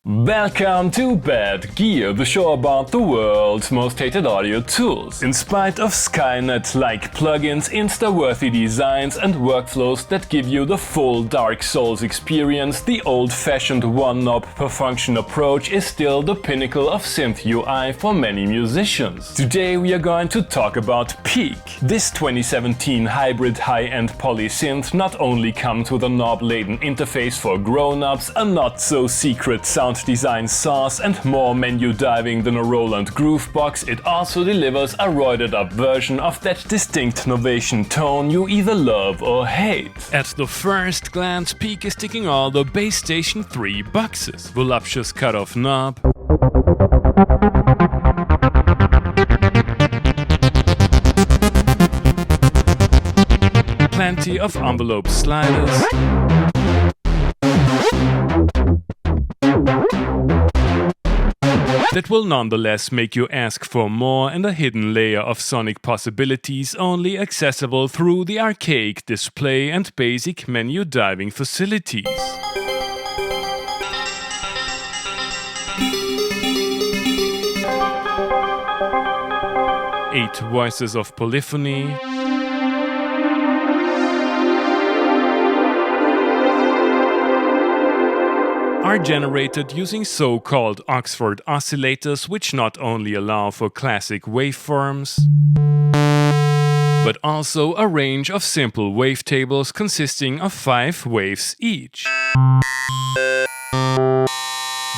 Welcome to Bad Gear, the show about the world's most hated audio tools. In spite of Skynet-like plugins, Insta-worthy designs and workflows that give you the full Dark Souls experience, the old-fashioned one-knob per function approach is still the pinnacle of synth UI for many musicians. Today we are going to talk about Peak. This 2017 hybrid high-end polysynth not only comes with a knob-laden interface for grown-ups, a not-so-secret sound design sauce and more menu diving than a Roland groovebox, it also delivers a roided-up version of that distinct Novation tone you either love or hate. At the first glance, Peak is ticking all the Base Station 3 boxes. Voluptuous cutoff knob, plenty of envelope sliders, that will nonetheless make you ask for more, and a hidden layer of sonic possibilities only accessible through the archaic display and basic menu diving facilities. Eight voices of polyphony, are generated using so-called Oxford oscillators, which not only allow for classic waveforms, but also a range of simple wavetables consisting of 5 waves each.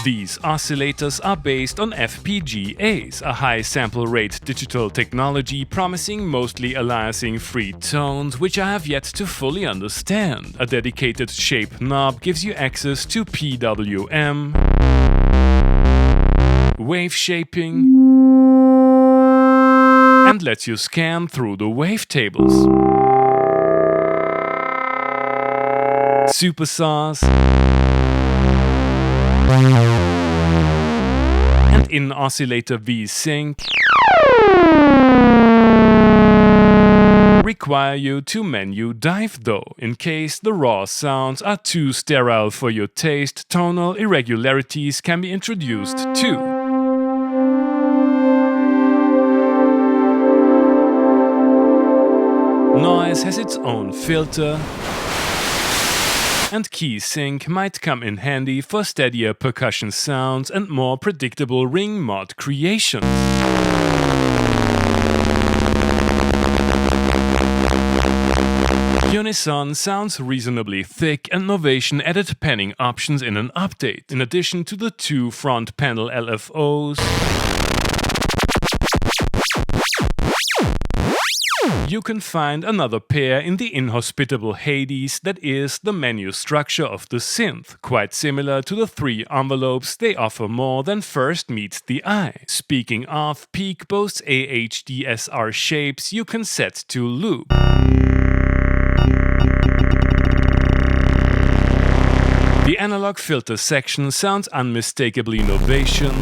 These oscillators are based on FPGAs, a high sample rate digital technology promising mostly aliasing-free tones, which I have yet to fully understand. A dedicated shape knob gives you access to PWM, wave shaping, and lets you scan through the wavetables. Supersaws, and in Oscillator V-Sync require you to menu dive though. In case the raw sounds are too sterile for your taste, tonal irregularities can be introduced too. Noise has its own filter, and key sync might come in handy for steadier percussion sounds and more predictable ring mod creations. Unison sounds reasonably thick, and Novation added panning options in an update, in addition to the 2 front panel LFOs. You can find another pair in the inhospitable Hades that is the menu structure of the synth, quite similar to the 3 envelopes. They offer more than first meets the eye. Speaking of, Peak boasts AHDSR shapes you can set to loop. The analog filter section sounds unmistakably Novation.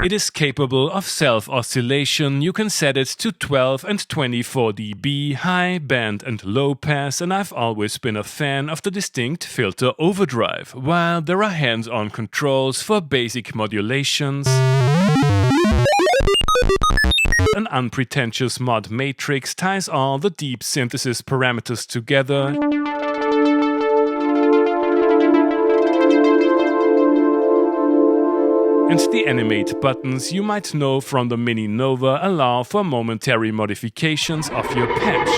It is capable of self-oscillation. You can set it to 12 and 24 dB, high, band and low pass, and I've always been a fan of the distinct filter overdrive, while there are hands-on controls for basic modulations. An unpretentious mod matrix ties all the deep synthesis parameters together. And the Animate buttons you might know from the Mini Nova allow for momentary modifications of your patch.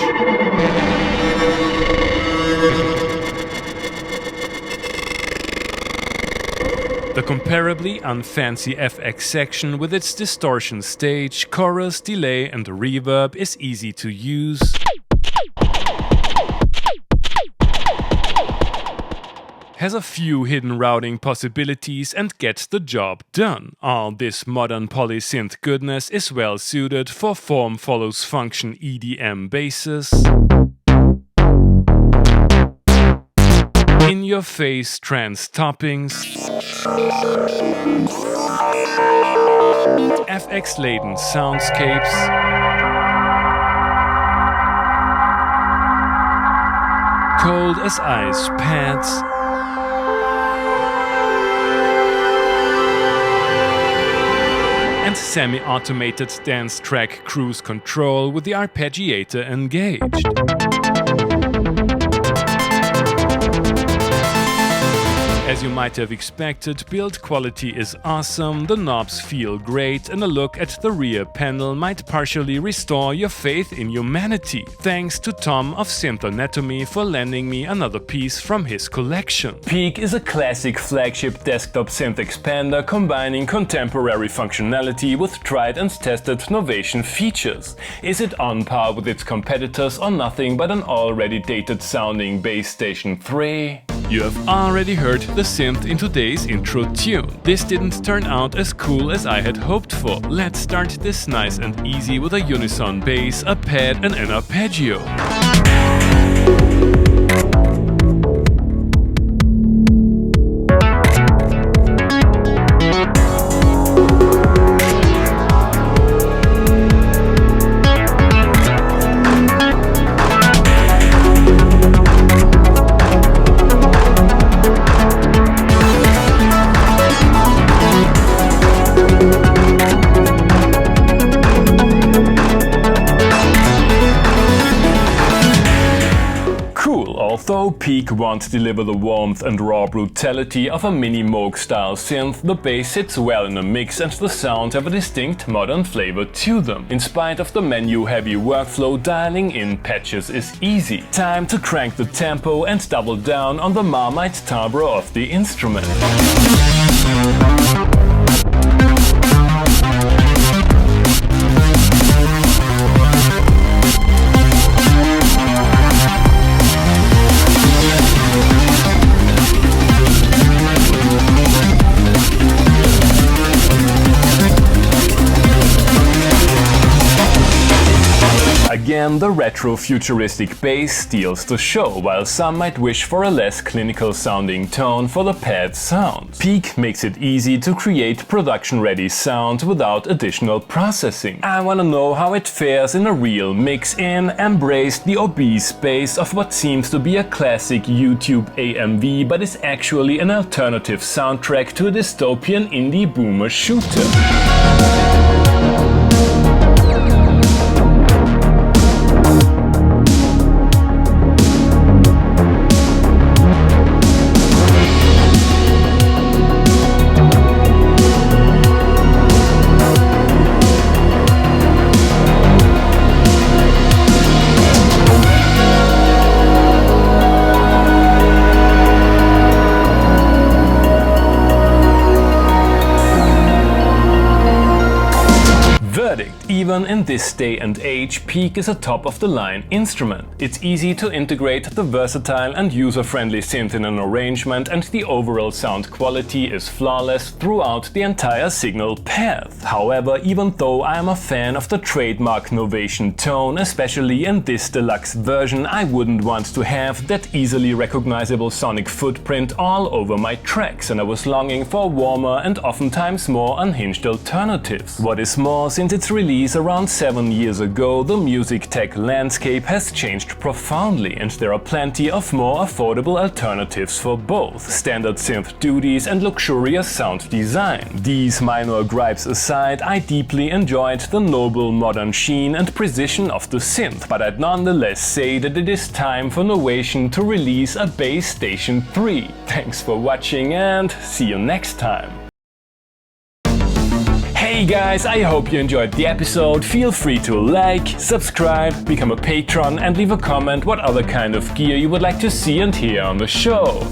The comparably unfancy FX section with its distortion stage, chorus, delay and reverb is easy to use. Has a few hidden routing possibilities and gets the job done. All this modern polysynth goodness is well suited for form follows function EDM basses, in-your-face trance toppings, FX-laden soundscapes, cold as ice pads, and semi-automated dance track cruise control with the arpeggiator engaged. As you might have expected, build quality is awesome, the knobs feel great, and a look at the rear panel might partially restore your faith in humanity. Thanks to Tom of Synth Anatomy for lending me another piece from his collection. Peak is a classic flagship desktop synth expander combining contemporary functionality with tried and tested Novation features. Is it on par with its competitors or nothing but an already dated sounding Base Station 3? You have already heard the synth in today's intro tune. This didn't turn out as cool as I had hoped for. Let's start this nice and easy with a unison bass, a pad and an arpeggio. Although Peak won't deliver the warmth and raw brutality of a mini Moog style synth, the bass sits well in a mix and the sounds have a distinct modern flavor to them. In spite of the menu-heavy workflow, dialing in patches is easy. Time to crank the tempo and double down on the Marmite timbre of the instrument. Again, the retro-futuristic bass steals the show, while some might wish for a less clinical-sounding tone for the pad sound. Peak makes it easy to create production-ready sound without additional processing. I wanna know how it fares in a real mix-in, embrace the obese bass of what seems to be a classic YouTube AMV but is actually an alternative soundtrack to a dystopian indie boomer shooter. Even in this day and age, Peak is a top-of-the-line instrument. It's easy to integrate the versatile and user-friendly synth in an arrangement, and the overall sound quality is flawless throughout the entire signal path. However, even though I am a fan of the trademark Novation tone, especially in this deluxe version, I wouldn't want to have that easily recognizable sonic footprint all over my tracks, and I was longing for warmer and oftentimes more unhinged alternatives. What is more, since its release around 7 years ago, the music tech landscape has changed profoundly, and there are plenty of more affordable alternatives for both standard synth duties and luxurious sound design. These minor gripes aside, I deeply enjoyed the noble modern sheen and precision of the synth, but I'd nonetheless say that it is time for Novation to release a Base Station 3. Thanks for watching and see you next time. Hey guys, I hope you enjoyed the episode. Feel free to like, subscribe, become a patron and leave a comment what other kind of gear you would like to see and hear on the show.